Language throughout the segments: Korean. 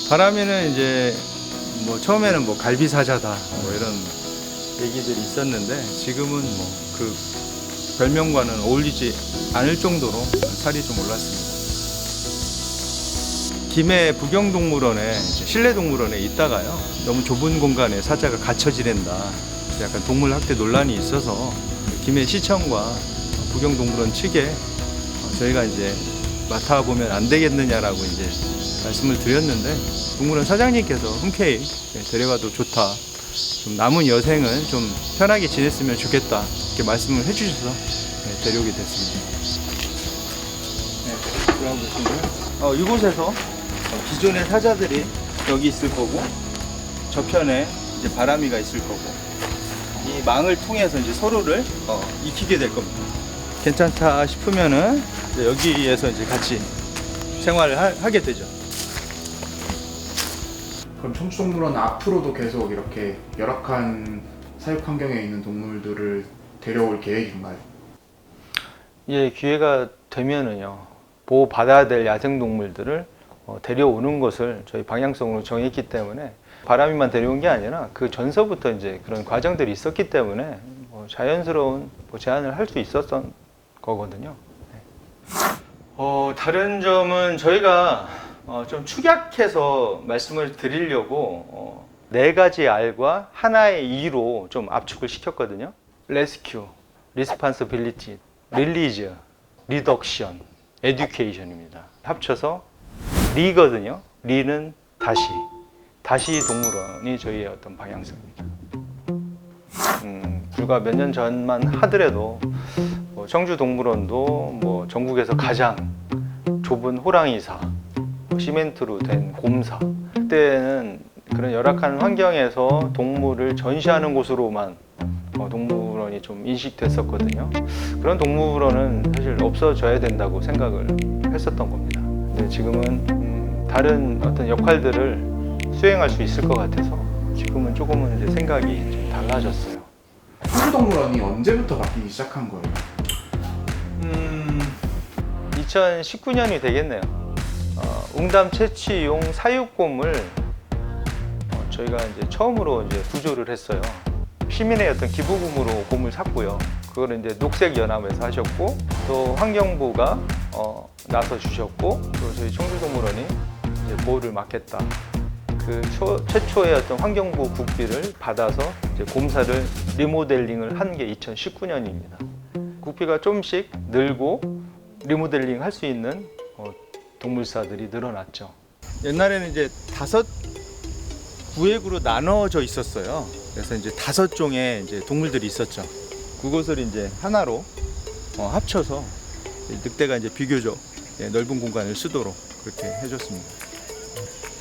바람이는 이제 뭐 처음에는 뭐 갈비사자다 뭐 이런 얘기들이 있었는데 지금은 뭐 그 별명과는 어울리지 않을 정도로 살이 좀 올랐습니다. 김해 부경동물원에 실내 동물원에 있다가요 너무 좁은 공간에 사자가 갇혀 지낸다 약간 동물 학대 논란이 있어서 김해 시청과 부경동물원 측에 저희가 이제 맡아보면 안 되겠느냐라고 이제 말씀을 드렸는데 동물원 사장님께서 흔쾌히 데려가도 좋다. 좀 남은 여생은 좀 편하게 지냈으면 좋겠다. 이렇게 말씀을 해주셔서 데려오게 됐습니다. 네, 들어보시면 이곳에서 기존의 사자들이 여기 있을 거고 저편에 이제 바람이가 있을 거고 이 망을 통해서 이제 서로를 익히게 될 겁니다. 괜찮다 싶으면은 이제 여기에서 이제 같이 생활을 하게 되죠. 그럼 청주동물원 앞으로도 계속 이렇게 열악한 사육 환경에 있는 동물들을 데려올 계획인가요? 예, 기회가 되면은요 보호받아야 될 야생동물들을 데려오는 것을 저희 방향성으로 정했기 때문에 바람이만 데려온 게 아니라 그 전서부터 이제 그런 과정들이 있었기 때문에 자연스러운 제안을 할 수 있었던 거거든요. 다른 점은 저희가 좀 축약해서 말씀을 드리려고 4가지 R과 하나의 E로 좀 압축을 시켰거든요. Rescue, Responsibility, Release, Reduction, Education입니다. 합쳐서 리거든요. 리는 다시 동물원이 저희의 어떤 방향성입니다. 불과 몇 년 전만 하더라도 청주동물원도 전국에서 가장 좁은 호랑이사, 시멘트로 된 곰사. 그때는 그런 열악한 환경에서 동물을 전시하는 곳으로만 동물원이 좀 인식됐었거든요. 그런 동물원은 사실 없어져야 된다고 생각을 했었던 겁니다. 근데 지금은 다른 어떤 역할들을 수행할 수 있을 것 같아서 지금은 조금은 이제 생각이 좀 달라졌어요. 청주동물원이 언제부터 바뀌기 시작한 거예요? 2019년이 되겠네요. 웅담 채취용 사육곰을 저희가 이제 처음으로 이제 구조를 했어요. 시민의 어떤 기부금으로 곰을 샀고요. 그거를 이제 녹색연합에서 하셨고 또 환경부가 나서 주셨고 또 저희 청주동물원이 이제 보호를 맡겠다. 그 최초의 어떤 환경부 국비를 받아서 이제 곰사를 리모델링을 한 게 2019년입니다. 국비가 조금씩 늘고 리모델링 할 수 있는 동물사들이 늘어났죠. 옛날에는 이제 5구획으로 나눠져 있었어요. 그래서 이제 5종의 이제 동물들이 있었죠. 그것을 이제 하나로 합쳐서 늑대가 이제 비교적 넓은 공간을 쓰도록 그렇게 해줬습니다.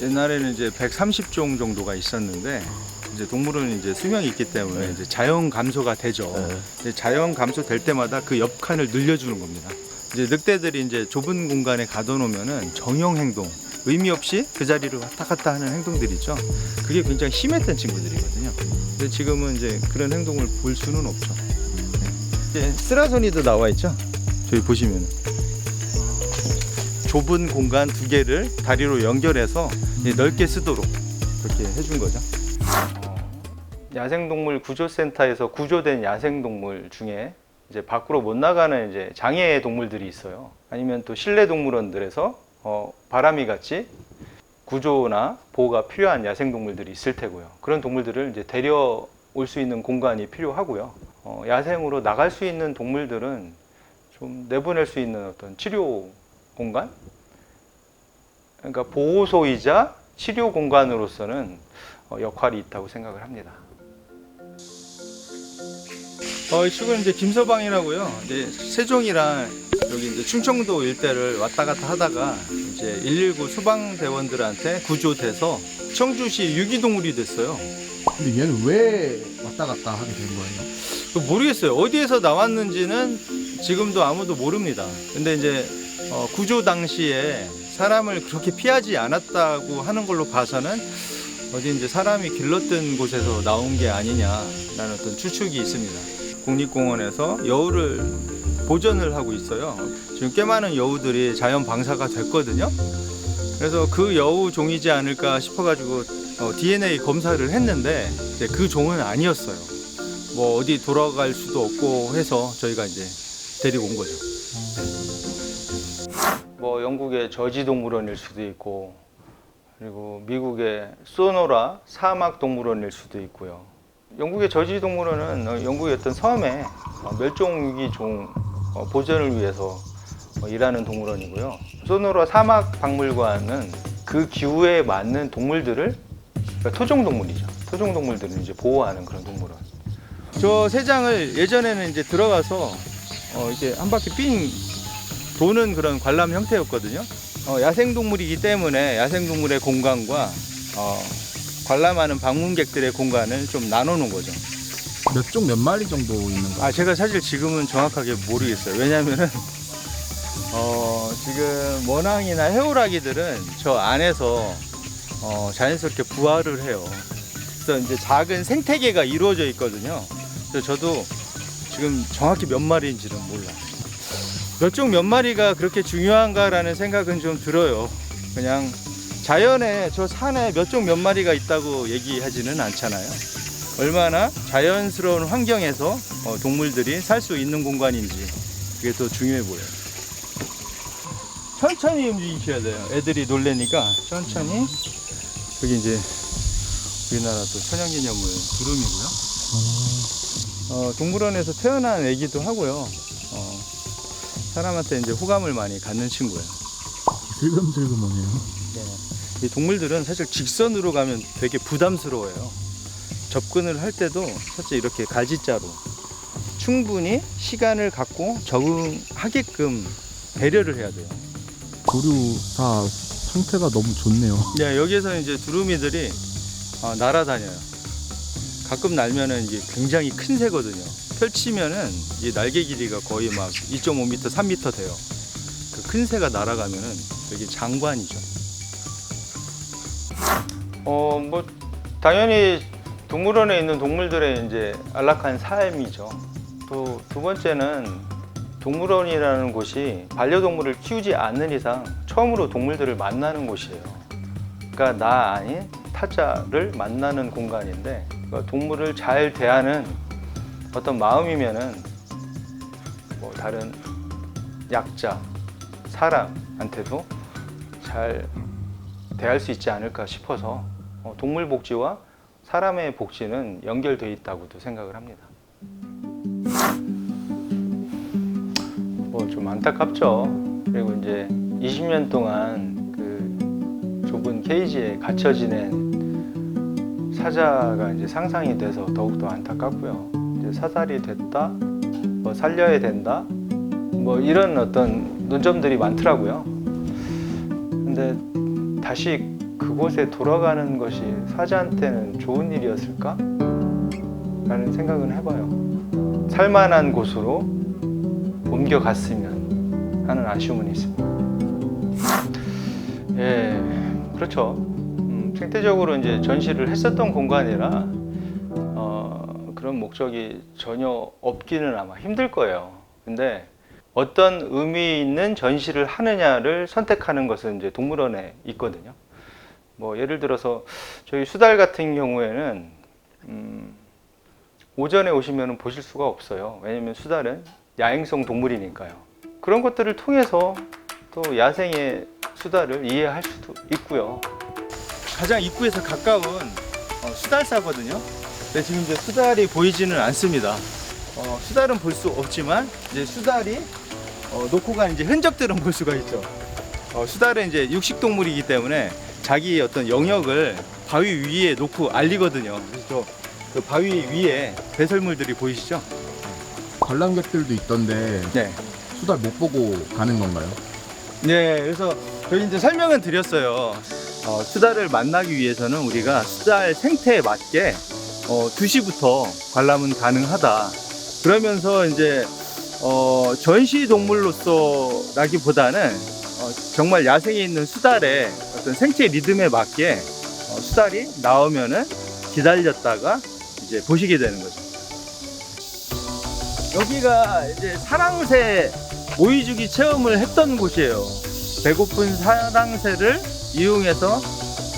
옛날에는 이제 130종 정도가 있었는데 이제 동물은 이제 수명이 있기 때문에 이제 자연 감소가 되죠. 이제 자연 감소 될 때마다 그 옆칸을 늘려주는 겁니다. 이제 늑대들이 이제 좁은 공간에 가둬놓으면은 정형 행동, 의미 없이 그 자리로 왔다 갔다 하는 행동들이죠. 그게 굉장히 심했던 친구들이거든요. 근데 지금은 이제 그런 행동을 볼 수는 없죠. 이제 쓰라소니도 나와 있죠. 저기 보시면 좁은 공간 2개를 다리로 연결해서 넓게 쓰도록 그렇게 해준 거죠. 야생동물 구조센터에서 구조된 야생동물 중에 이제 밖으로 못 나가는 이제 장애 동물들이 있어요. 아니면 또 실내 동물원들에서 바람이 같이 구조나 보호가 필요한 야생 동물들이 있을 테고요. 그런 동물들을 이제 데려올 수 있는 공간이 필요하고요. 야생으로 나갈 수 있는 동물들은 좀 내보낼 수 있는 어떤 치료 공간? 그러니까 보호소이자 치료 공간으로서는 역할이 있다고 생각을 합니다. 이쪽은 이제 김서방이라고요. 이제 세종이랑 여기 이제 충청도 일대를 왔다 갔다 하다가 이제 119 소방대원들한테 구조돼서 청주시 유기동물이 됐어요. 근데 얘는 왜 왔다 갔다 하게 된 거예요? 모르겠어요. 어디에서 나왔는지는 지금도 아무도 모릅니다. 근데 이제 구조 당시에 사람을 그렇게 피하지 않았다고 하는 걸로 봐서는 어디 이제 사람이 길렀던 곳에서 나온 게 아니냐라는 어떤 추측이 있습니다. 국립공원에서 여울을 보존을 하고 있어요. 지금 꽤 많은 여우들이 자연 방사가 됐거든요. 그래서 그 여우 종이지 않을까 싶어가지고 DNA 검사를 했는데 이제 그 종은 아니었어요. 뭐 어디 돌아갈 수도 없고 해서 저희가 이제 데리고 온 거죠. 뭐 영국의 저지 동물원일 수도 있고, 그리고 미국의 소노라 사막 동물원일 수도 있고요. 영국의 저지 동물원은 영국의 어떤 섬에 멸종 위기 종 보존을 위해서 일하는 동물원이고요. 소노라 사막 박물관은 그 기후에 맞는 동물들을, 그러니까 토종 동물이죠. 토종 동물들을 이제 보호하는 그런 동물원. 저 새장을 예전에는 이제 들어가서 이렇게 한 바퀴 삥 도는 그런 관람 형태였거든요. 야생동물이기 때문에 야생동물의 공간과 관람하는 방문객들의 공간을 좀 나눠놓은 거죠. 몇 종 몇 마리 정도 있는 거예요? 제가 사실 지금은 정확하게 모르겠어요. 왜냐면은 지금 원앙이나 해오라기들은 저 안에서 자연스럽게 부화를 해요. 그래서 이제 작은 생태계가 이루어져 있거든요. 그래서 저도 지금 정확히 몇 마리인지는 몰라요. 몇 종 몇 마리가 그렇게 중요한가라는 생각은 좀 들어요. 그냥 자연에 저 산에 몇 종 몇 마리가 있다고 얘기하지는 않잖아요. 얼마나 자연스러운 환경에서 동물들이 살 수 있는 공간인지 그게 더 중요해 보여요. 천천히 움직이셔야 돼요. 애들이 놀래니까 천천히. 여기 이제 우리나라 또 천연기념물 두루미고요. 동물원에서 태어난 애기도 하고요. 사람한테 이제 호감을 많이 갖는 친구예요. 슬금슬금하네요. 이 동물들은 사실 직선으로 가면 되게 부담스러워요. 접근을 할 때도 사실 이렇게 가지자로 충분히 시간을 갖고 적응하게끔 배려를 해야 돼요. 조류 다 상태가 너무 좋네요. 네, 여기에서 이제 두루미들이 날아다녀요. 가끔 날면은 이게 굉장히 큰 새거든요. 펼치면은 이 날개 길이가 거의 막 2.5m, 3m 돼요. 그 큰 새가 날아가면은 여기 장관이죠. 뭐 당연히 동물원에 있는 동물들의 이제 안락한 삶이죠. 또 두 번째는 동물원이라는 곳이 반려동물을 키우지 않는 이상 처음으로 동물들을 만나는 곳이에요. 그러니까 나 아닌 타자를 만나는 공간인데, 그러니까 동물을 잘 대하는 어떤 마음이면은 뭐 다른 약자, 사람한테도 잘 대할 수 있지 않을까 싶어서 동물 복지와 사람의 복지는 연결되어 있다고도 생각을 합니다. 뭐 좀 안타깝죠. 그리고 이제 20년 동안 그 좁은 케이지에 갇혀 지낸 사자가 이제 상상이 돼서 더욱더 안타깝고요. 이제 사살이 됐다, 뭐 살려야 된다, 뭐 이런 어떤 논점들이 많더라고요. 근데 다시 그곳에 돌아가는 것이 사자한테는 좋은 일이었을까? 라는 생각은 해봐요. 살만한 곳으로 옮겨갔으면 하는 아쉬움은 있습니다. 예, 그렇죠. 생태적으로 이제 전시를 했었던 공간이라 그런 목적이 전혀 없기는 아마 힘들 거예요. 근데 어떤 의미 있는 전시를 하느냐를 선택하는 것은 이제 동물원에 있거든요. 뭐 예를 들어서 저희 수달 같은 경우에는 오전에 오시면 보실 수가 없어요. 왜냐면 수달은 야행성 동물이니까요. 그런 것들을 통해서 또 야생의 수달을 이해할 수도 있고요. 가장 입구에서 가까운 수달사거든요. 근데 지금 이제 수달이 보이지는 않습니다. 수달은 볼 수 없지만 이제 수달이 놓고 간 이제 흔적들은 볼 수가 있죠. 수달은 이제 육식동물이기 때문에 자기 어떤 영역을 바위 위에 놓고 알리거든요. 그래서 그 바위 위에 배설물들이 보이시죠? 관람객들도 있던데 네. 수달 못 보고 가는 건가요? 네, 그래서 저희 이제 설명은 드렸어요. 수달을 만나기 위해서는 우리가 수달 생태에 맞게 2시부터 관람은 가능하다. 그러면서 이제 전시 동물로서라기보다는 정말 야생에 있는 수달의 어떤 생체 리듬에 맞게 수달이 나오면은 기다렸다가 이제 보시게 되는 거죠. 여기가 이제 사랑새 모이주기 체험을 했던 곳이에요. 배고픈 사랑새를 이용해서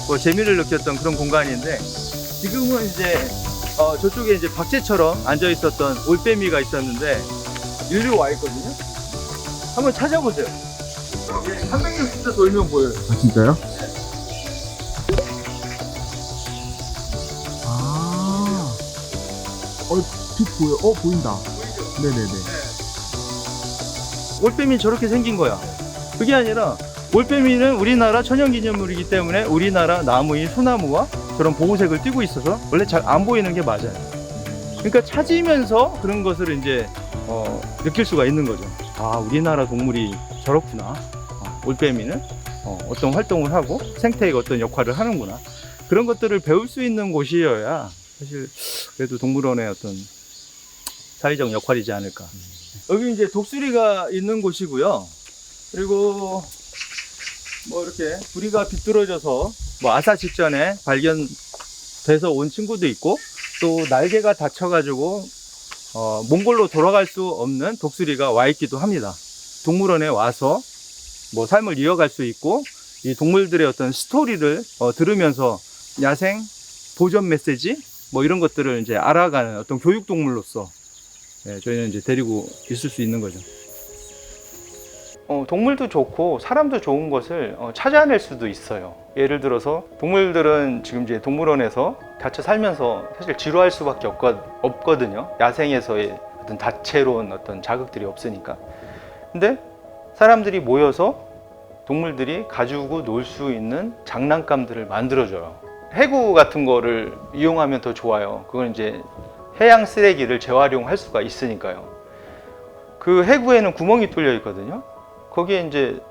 뭐 재미를 느꼈던 그런 공간인데, 지금은 이제 저쪽에 이제 박제처럼 앉아 있었던 올빼미가 있었는데 일로 와 있거든요. 한번 찾아보세요. 360도 돌면 보여요. 아 진짜요? 아, 빛 보여? 보인다. 보이죠? 네네네. 올빼미 저렇게 생긴 거야. 그게 아니라 올빼미는 우리나라 천연기념물이기 때문에 우리나라 나무인 소나무와 저런 보호색을 띠고 있어서 원래 잘 안 보이는 게 맞아요. 그러니까 찾으면서 그런 것을 이제 느낄 수가 있는 거죠. 아, 우리나라 동물이 저렇구나. 올빼미는 어떤 활동을 하고 생태의 어떤 역할을 하는구나. 그런 것들을 배울 수 있는 곳이어야 사실 그래도 동물원의 어떤 사회적 역할이지 않을까. 여기 이제 독수리가 있는 곳이고요. 그리고 뭐 이렇게 부리가 비뚤어져서 뭐 아사 직전에 발견돼서 온 친구도 있고, 또 날개가 다쳐가지고 몽골로 돌아갈 수 없는 독수리가 와 있기도 합니다. 동물원에 와서 뭐 삶을 이어갈 수 있고, 이 동물들의 어떤 스토리를 들으면서 야생 보전 메시지 뭐 이런 것들을 이제 알아가는 어떤 교육 동물로서 저희는 이제 데리고 있을 수 있는 거죠. 동물도 좋고 사람도 좋은 것을 찾아낼 수도 있어요. 예를 들어서 동물들은 지금 이제 동물원에서 갇혀 살면서 사실 지루할 수밖에 없거든요. 야생에서의 어떤 다채로운 어떤 자극들이 없으니까. 근데 사람들이 모여서 동물들이 가지고 놀 수 있는 장난감들을 만들어줘요. 해구 같은 거를 이용하면 더 좋아요. 그건 이제 해양 쓰레기를 재활용할 수가 있으니까요. 그 해구에는 구멍이 뚫려 있거든요. 거기에 이제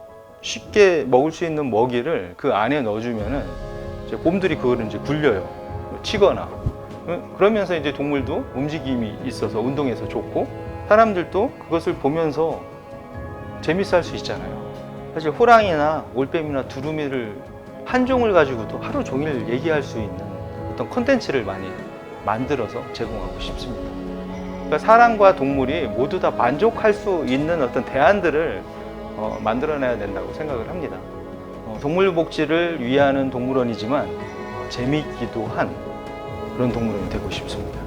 쉽게 먹을 수 있는 먹이를 그 안에 넣어주면은 이제 곰들이 그거를 이제 굴려요. 치거나. 그러면서 이제 동물도 움직임이 있어서 운동해서 좋고, 사람들도 그것을 보면서 재밌어 할 수 있잖아요. 사실 호랑이나 올빼미나 두루미를 한 종을 가지고도 하루 종일 얘기할 수 있는 어떤 콘텐츠를 많이 만들어서 제공하고 싶습니다. 그러니까 사람과 동물이 모두 다 만족할 수 있는 어떤 대안들을 만들어내야 된다고 생각을 합니다. 동물 복지를 위하는 동물원이지만 재미있기도 한 그런 동물원이 되고 싶습니다.